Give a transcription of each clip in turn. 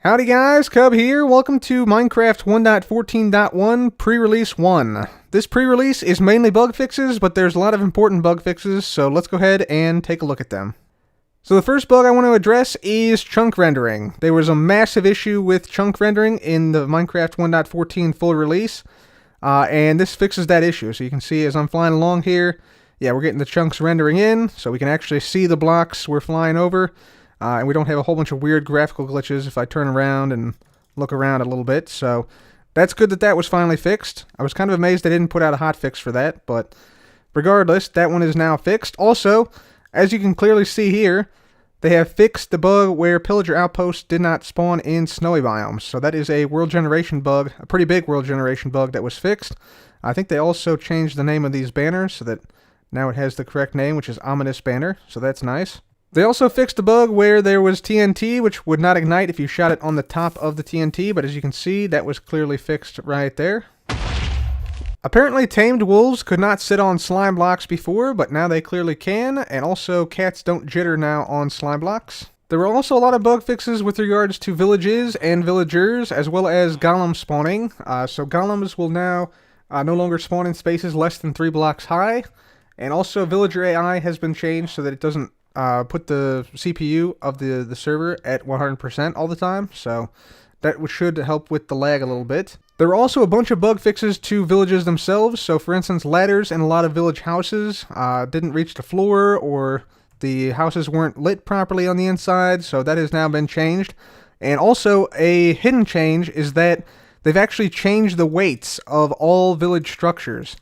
Howdy guys, Cub here. Welcome to Minecraft 1.14.1 Pre-Release 1. This pre-release is mainly bug fixes, but there's a lot of important bug fixes, so let's go ahead and take a look at them. So the first bug I want to address is chunk rendering. There was a massive issue with chunk rendering in the Minecraft 1.14 full release, and this fixes that issue. So you can see as I'm flying along here, yeah, we're getting the chunks rendering in, so we can actually see the blocks we're flying over. And we don't have a whole bunch of weird graphical glitches if I turn around and look around a little bit. So that's good that that was finally fixed. I was kind of amazed they didn't put out a hotfix for that, but regardless, that one is now fixed. Also, as you can clearly see here, they have fixed the bug where pillager outposts did not spawn in snowy biomes. So that is a world generation bug, a pretty big world generation bug that was fixed. I think they also changed the name of these banners so that now it has the correct name, which is Ominous Banner. So that's nice. They also fixed a bug where there was TNT, which would not ignite if you shot it on the top of the TNT, but as you can see, that was clearly fixed right there. Apparently, tamed wolves could not sit on slime blocks before, but now they clearly can, and also cats don't jitter now on slime blocks. There were also a lot of bug fixes with regards to villages and villagers, as well as golem spawning. So golems will now no longer spawn in spaces less than 3 blocks high, and also villager AI has been changed so that it doesn't put the CPU of the server at 100% all the time, so that should help with the lag a little bit. There are also a bunch of bug fixes to villages themselves, so for instance, ladders in a lot of village houses didn't reach the floor, or the houses weren't lit properly on the inside, so that has now been changed. And also, a hidden change is that they've actually changed the weights of all village structures.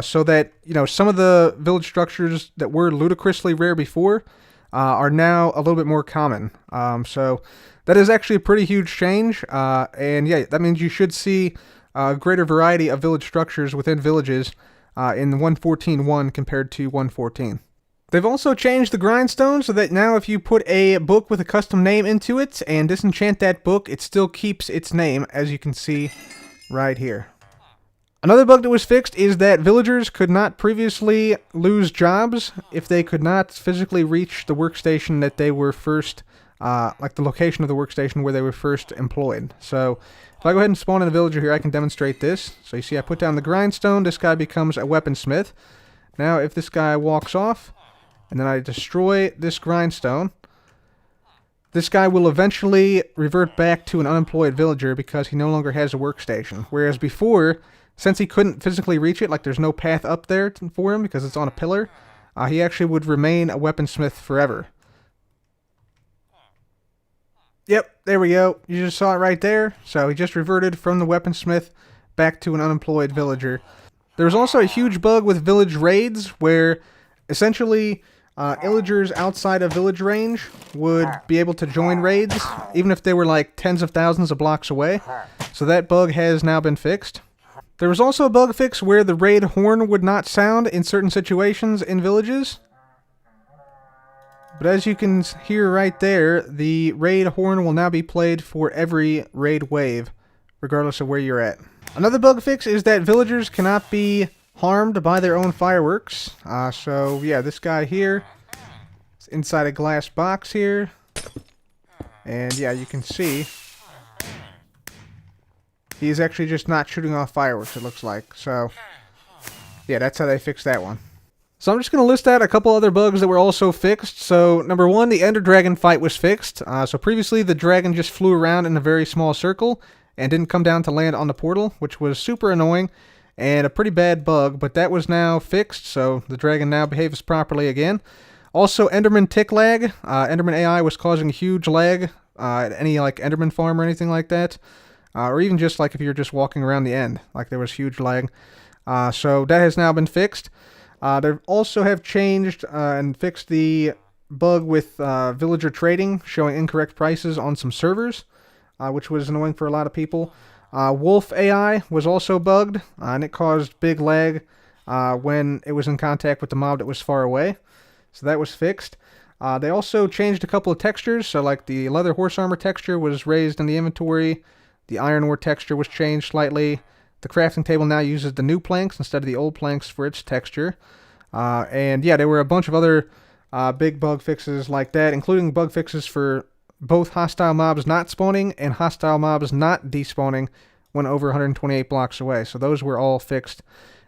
So that, you know, some of the village structures that were ludicrously rare before are now a little bit more common. So that is actually a pretty huge change. And yeah, that means you should see a greater variety of village structures within villages in 1.14.1 compared to 1.14. They've also changed the grindstone so that now if you put a book with a custom name into it and disenchant that book, it still keeps its name, as you can see right here. Another bug that was fixed is that villagers could not previously lose jobs if they could not physically reach the workstation that they were first, like the location of the workstation where they were first employed. So if I go ahead and spawn in a villager here, I can demonstrate this. So you see I put down the grindstone, this guy becomes a weaponsmith. Now if this guy walks off, and then I destroy this grindstone, this guy will eventually revert back to an unemployed villager because he no longer has a workstation. Whereas before, since he couldn't physically reach it, like there's no path up there for him because it's on a pillar, he actually would remain a weaponsmith forever. Yep, there we go. You just saw it right there. So he just reverted from the weaponsmith back to an unemployed villager. There was also a huge bug with village raids where essentially illagers outside of village range would be able to join raids, even if they were like tens of thousands of blocks away. So that bug has now been fixed. There was also a bug fix where the raid horn would not sound in certain situations in villages. But as you can hear right there, the raid horn will now be played for every raid wave, regardless of where you're at. Another bug fix is that villagers cannot be harmed by their own fireworks. So yeah, this guy here is inside a glass box here. And yeah, you can see he's actually just not shooting off fireworks, it looks like. So, yeah, that's how they fixed that one. So I'm just going to list out a couple other bugs that were also fixed. So, number one, the Ender Dragon fight was fixed. So previously, the dragon just flew around in a very small circle and didn't come down to land on the portal, which was super annoying and a pretty bad bug. But that was now fixed, so the dragon now behaves properly again. Also, Enderman tick lag. Enderman AI was causing huge lag at any like Enderman farm or anything like that. Or even just like if you're just walking around the end, like there was huge lag. So that has now been fixed. They also have changed and fixed the bug with villager trading, showing incorrect prices on some servers, which was annoying for a lot of people. Wolf AI was also bugged, and it caused big lag when it was in contact with the mob that was far away. So that was fixed. They also changed a couple of textures, so like the leather horse armor texture was raised in the inventory. The iron ore texture was changed slightly. The crafting table now uses the new planks instead of the old planks for its texture. And yeah, there were a bunch of other big bug fixes like that, including bug fixes for both hostile mobs not spawning and hostile mobs not despawning when over 128 blocks away. So those were all fixed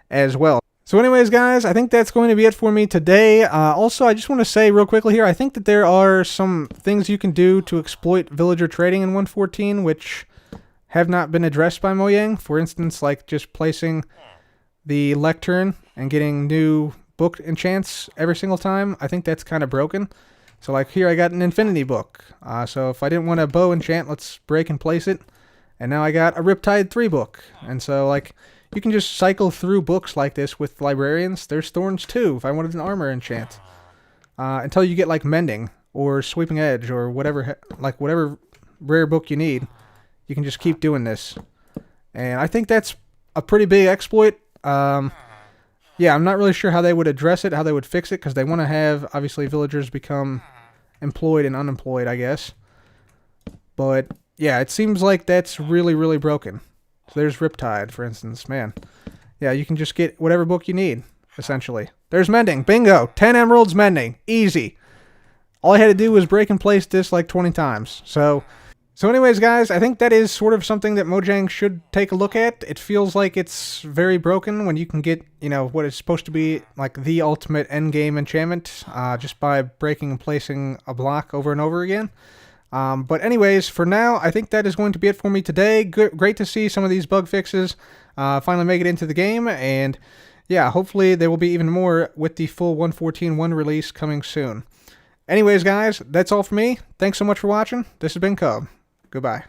as well. So anyways, guys, I think that's going to be it for me today. Also, I just want to say real quickly here, I think that there are some things you can do to exploit villager trading in 1.14, which have not been addressed by Mojang. For instance, like just placing the lectern and getting new book enchants every single time. I think that's kind of broken. So like here I got an infinity book. So if I didn't want a bow enchant, let's break and place it. And now I got a Riptide 3 book. And so like you can just cycle through books like this with librarians. There's thorns too if I wanted an armor enchant. Until you get like mending or sweeping edge or whatever, like whatever rare book you need. You can just keep doing this. And I think that's a pretty big exploit. Yeah, I'm not really sure how they would address it, how they would fix it, because they want to have, obviously, villagers become employed and unemployed, I guess. But, yeah, it seems like that's really, really broken. So there's Riptide, for instance. Man, yeah, you can just get whatever book you need, essentially. There's mending. Bingo. 10 emeralds mending. Easy. All I had to do was break and place this like 20 times. So anyways, guys, I think that is sort of something that Mojang should take a look at. It feels like it's very broken when you can get, you know, what is supposed to be like the ultimate endgame enchantment just by breaking and placing a block over and over again. But anyways, for now, I think that is going to be it for me today. Great to see some of these bug fixes finally make it into the game. And yeah, hopefully there will be even more with the full 1.14.1 release coming soon. Anyways, guys, that's all for me. Thanks so much for watching. This has been Cub. Goodbye.